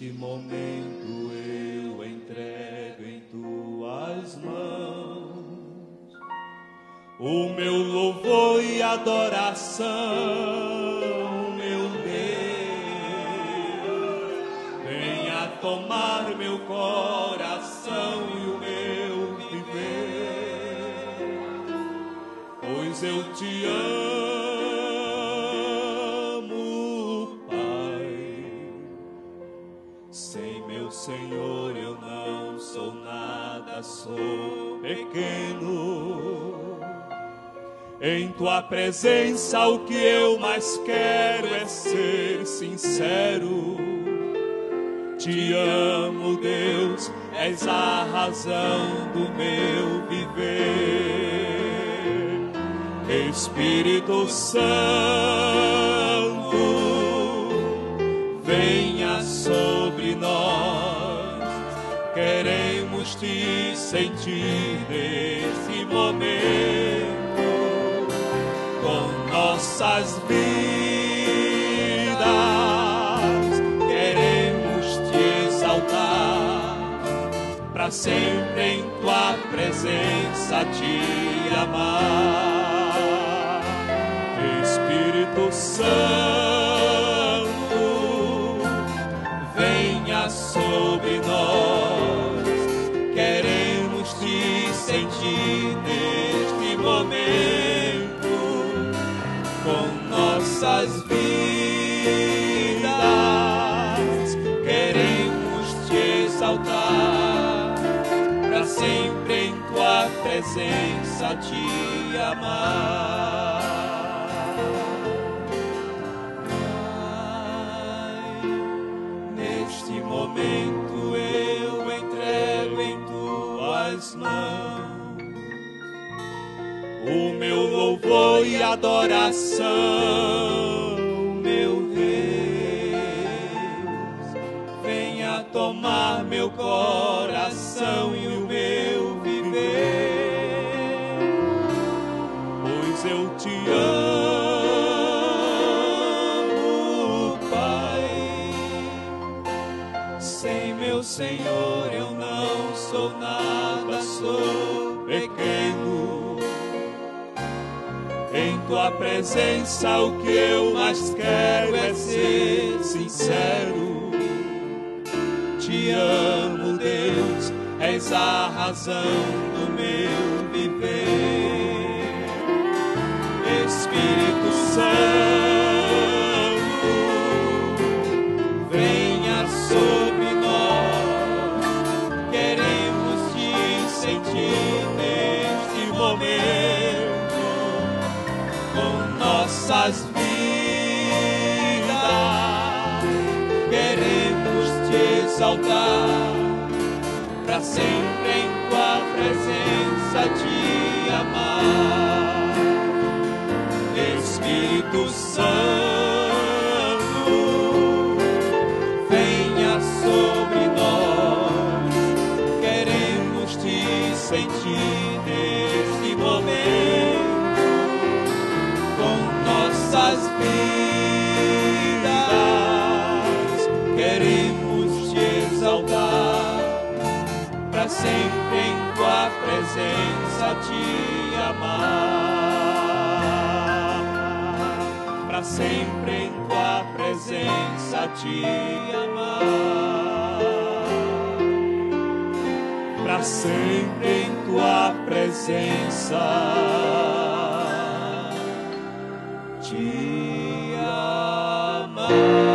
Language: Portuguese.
Neste momento eu entrego em tuas mãos o meu louvor e adoração, meu Deus. Venha tomar meu coração e o meu viver, pois eu te amo, Pai. Sem meu Senhor eu não sou nada, sou pequeno. Em tua presença o que eu mais quero é ser sincero. Te amo, Deus, és a razão do meu viver. Espírito Santo, venha sobre nós. Queremos te sentir nesse momento, com nossas vidas. Queremos te exaltar, para sempre em tua presença te amar. Espírito Santo, venha sobre nós. Queremos te sentir neste momento, com nossas vidas. Queremos te exaltar, para sempre em tua presença te amar. Neste momento eu entrego em tuas mãos o meu louvor e adoração, meu Deus. Venha tomar meu coração e o meu viver, pois eu te amo, Pai. Sem meu Senhor eu não sou nada, sou pequeno. Em tua presença o que eu mais quero é ser sincero. Te amo, Deus, és a razão do meu viver. Espírito Santo, venha sobre nós. Queremos te sentir neste momento, com nossas vidas. Queremos te exaltar, para sempre em tua presença te amar. Espírito Santo, venha sobre nós. Queremos te sentir neste momento, com nossas vidas. Queremos te exaltar, para sempre em tua presença te amar. Para sempre em tua presença te amar. Para sempre em tua presença te amar.